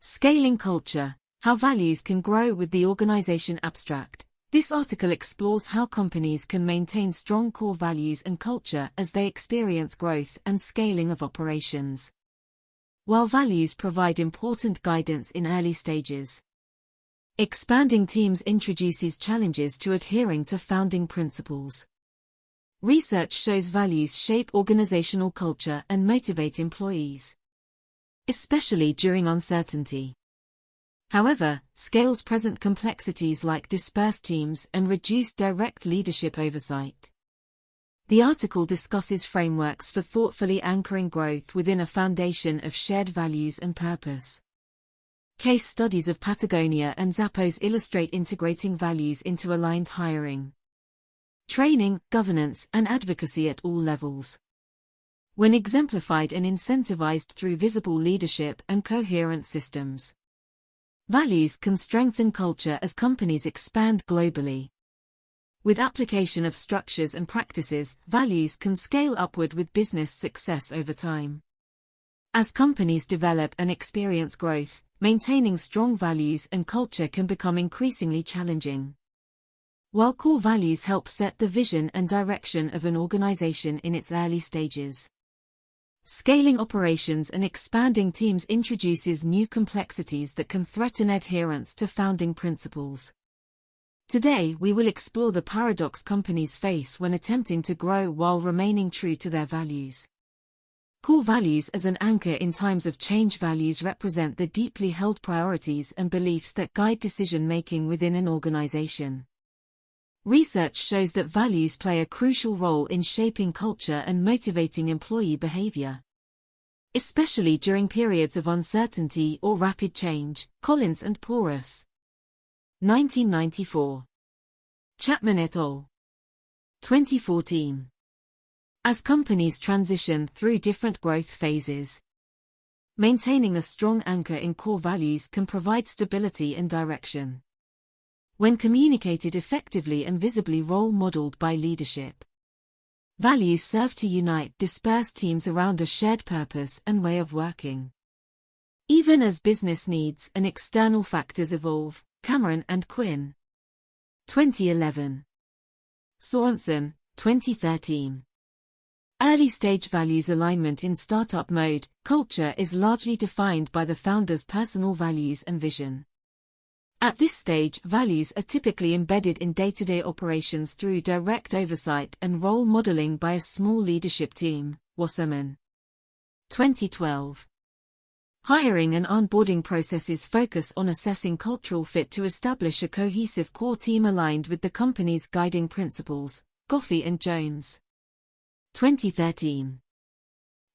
Scaling culture: how values can grow with the organization. Abstract. This article explores how companies can maintain strong core values and culture as they experience growth and scaling of operations. While values provide important guidance in early stages, expanding teams introduces challenges to adhering to founding principles. Research shows values shape organizational culture and motivate employees, especially during uncertainty. However, scales present complexities like dispersed teams and reduced direct leadership oversight. The article discusses frameworks for thoughtfully anchoring growth within a foundation of shared values and purpose. Case studies of Patagonia and Zappos illustrate integrating values into aligned hiring, training, governance, and advocacy at all levels. When exemplified and incentivized through visible leadership and coherent systems, values can strengthen culture as companies expand globally. With application of structures and practices, values can scale upward with business success over time. As companies develop and experience growth, maintaining strong values and culture can become increasingly challenging. While core values help set the vision and direction of an organization in its early stages, scaling operations and expanding teams introduces new complexities that can threaten adherence to founding principles. Today we will explore the paradox companies face when attempting to grow while remaining true to their values. Core values as an anchor in times of change. Values represent the deeply held priorities and beliefs that guide decision-making within an organization. Research shows that values play a crucial role in shaping culture and motivating employee behavior, especially during periods of uncertainty or rapid change. Collins and Porras, 1994. Chapman et al. 2014. As companies transition through different growth phases, maintaining a strong anchor in core values can provide stability and direction. When communicated effectively and visibly role-modeled by leadership, values serve to unite dispersed teams around a shared purpose and way of working. Even as business needs and external factors evolve. Cameron and Quinn, 2011. Sorensen, 2013. Early-stage values alignment. In startup mode, culture is largely defined by the founder's personal values and vision. At this stage, values are typically embedded in day-to-day operations through direct oversight and role modeling by a small leadership team. Wasserman, 2012. Hiring and onboarding processes focus on assessing cultural fit to establish a cohesive core team aligned with the company's guiding principles. Goffey and Jones, 2013.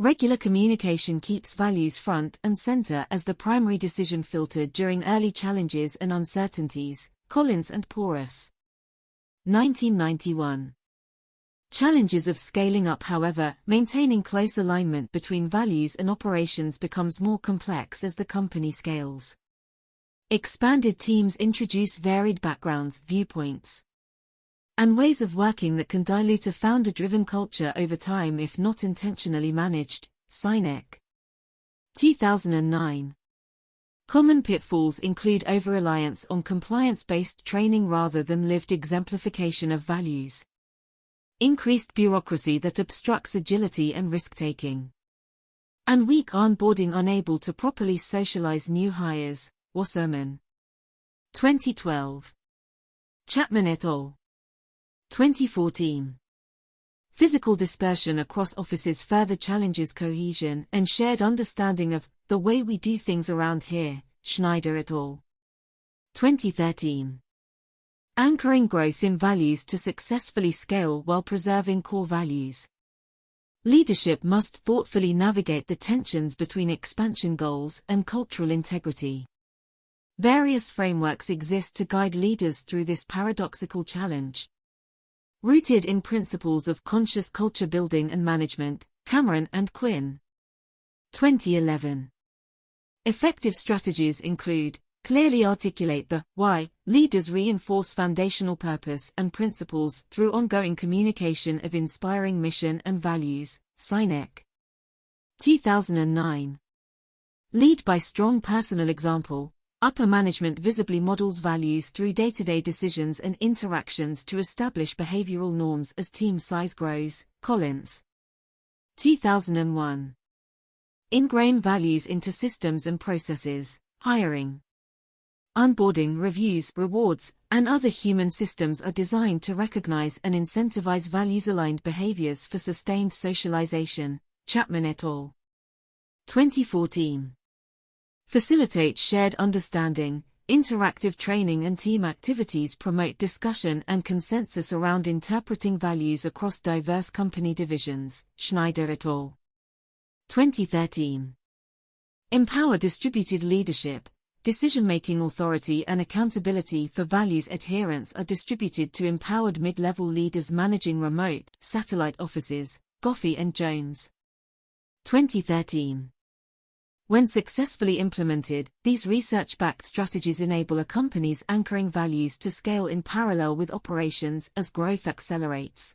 Regular communication keeps values front and center as the primary decision filter during early challenges and uncertainties. Collins and Porras, 1991. Challenges of scaling up. However, maintaining close alignment between values and operations becomes more complex as the company scales. Expanded teams introduce varied backgrounds, viewpoints, and ways of working that can dilute a founder-driven culture over time if not intentionally managed. Sinek, 2009. Common pitfalls include over-reliance on compliance-based training rather than lived exemplification of values, increased bureaucracy that obstructs agility and risk-taking, and weak onboarding unable to properly socialize new hires. Wasserman, 2012. Chapman et al. 2014. Physical dispersion across offices further challenges cohesion and shared understanding of the way we do things around here. Schneider et al. 2013. Anchoring growth in values to successfully scale while preserving core values. Leadership must thoughtfully navigate the tensions between expansion goals and cultural integrity. Various frameworks exist to guide leaders through this paradoxical challenge. Rooted in principles of conscious culture building and management. Cameron and Quinn, 2011. Effective strategies include: clearly articulate the why. Leaders reinforce foundational purpose and principles through ongoing communication of inspiring mission and values. Sinek, 2009. Lead by strong personal example. Upper management visibly models values through day-to-day decisions and interactions to establish behavioral norms as team size grows. Collins. 2001. Ingrain values into systems and processes. Hiring. Onboarding, reviews, rewards, and other human systems are designed to recognize and incentivize values-aligned behaviors for sustained socialization. Chapman et al. 2014. Facilitate shared understanding. Interactive training and team activities promote discussion and consensus around interpreting values across diverse company divisions. Schneider et al. 2013. Empower distributed leadership. Decision-making authority and accountability for values adherence are distributed to empowered mid-level leaders managing remote, satellite offices. Goffey and Jones. 2013. When successfully implemented, these research-backed strategies enable a company's anchoring values to scale in parallel with operations as growth accelerates.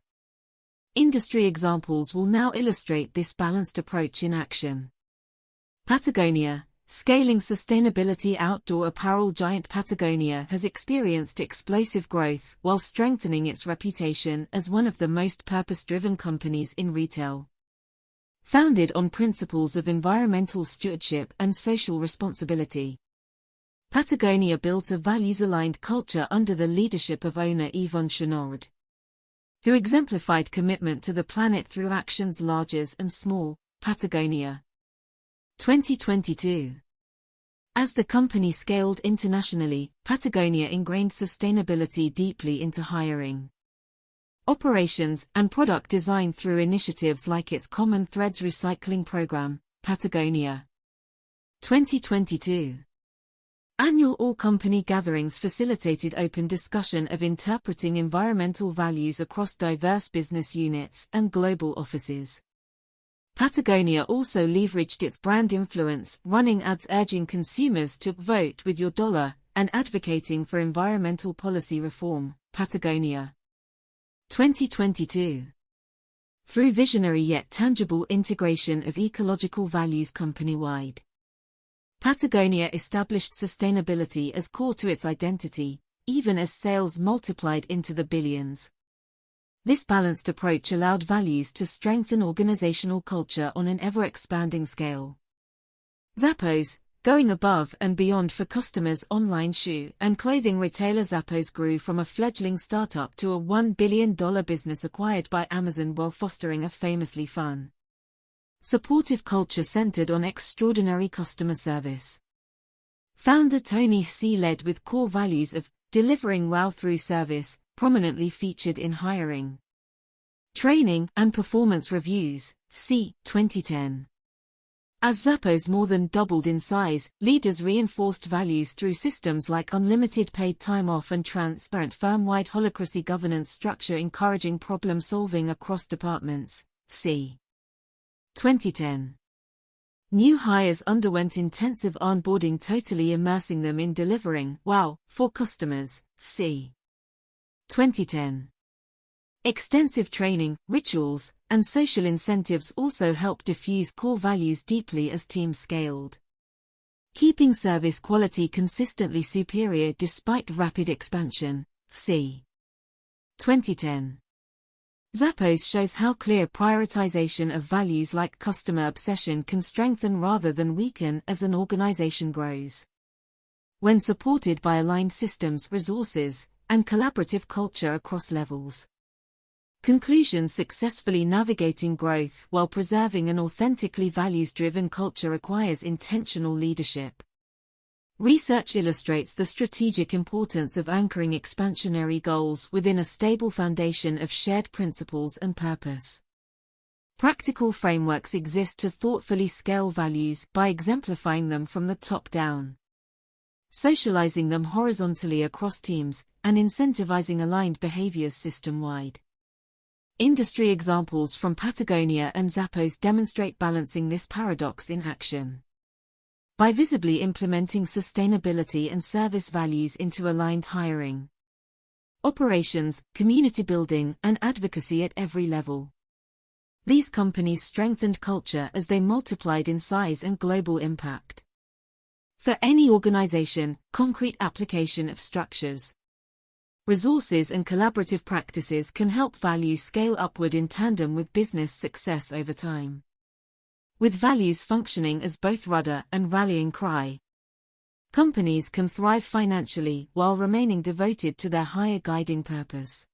Industry examples will now illustrate this balanced approach in action. Patagonia. Scaling sustainability. Outdoor apparel giant Patagonia has experienced explosive growth while strengthening its reputation as one of the most purpose-driven companies in retail. Founded on principles of environmental stewardship and social responsibility, Patagonia built a values-aligned culture under the leadership of owner Yvon Chouinard, who exemplified commitment to the planet through actions large and small. Patagonia. 2022. As the company scaled internationally, Patagonia ingrained sustainability deeply into hiring, operations, and product design through initiatives like its Common Threads recycling program. Patagonia. 2022. Annual all-company gatherings facilitated open discussion of interpreting environmental values across diverse business units and global offices. Patagonia also leveraged its brand influence, running ads urging consumers to vote with your dollar and advocating for environmental policy reform. Patagonia. 2022. Through visionary yet tangible integration of ecological values company-wide, Patagonia established sustainability as core to its identity, even as sales multiplied into the billions. This balanced approach allowed values to strengthen organizational culture on an ever-expanding scale. Zappos, going above and beyond for customers. Online shoe and clothing retailer Zappos grew from a fledgling startup to a $1 billion business acquired by Amazon while fostering a famously fun, supportive culture centered on extraordinary customer service. Founder Tony Hsieh led with core values of delivering wow through service, prominently featured in hiring, training, and performance reviews. See 2010. As Zappos more than doubled in size, leaders reinforced values through systems like unlimited paid time off and transparent firm-wide holacracy governance structure encouraging problem-solving across departments. See 2010. New hires underwent intensive onboarding, totally immersing them in delivering wow for customers. See 2010. Extensive training, rituals, and social incentives also helped diffuse core values deeply as teams scaled, keeping service quality consistently superior despite rapid expansion. See 2010. Zappos shows how clear prioritization of values like customer obsession can strengthen rather than weaken as an organization grows. When supported by aligned systems, resources, and collaborative culture across levels. Conclusion: successfully navigating growth while preserving an authentically values-driven culture requires intentional leadership. Research illustrates the strategic importance of anchoring expansionary goals within a stable foundation of shared principles and purpose. Practical frameworks exist to thoughtfully scale values by exemplifying them from the top down, socializing them horizontally across teams, and incentivizing aligned behaviors system-wide. Industry examples from Patagonia and Zappos demonstrate balancing this paradox in action. By visibly implementing sustainability and service values into aligned hiring, operations, community building, and advocacy at every level, these companies strengthened culture as they multiplied in size and global impact. For any organization, concrete application of structures, resources and collaborative practices can help values scale upward in tandem with business success over time. With values functioning as both rudder and rallying cry, companies can thrive financially while remaining devoted to their higher guiding purpose.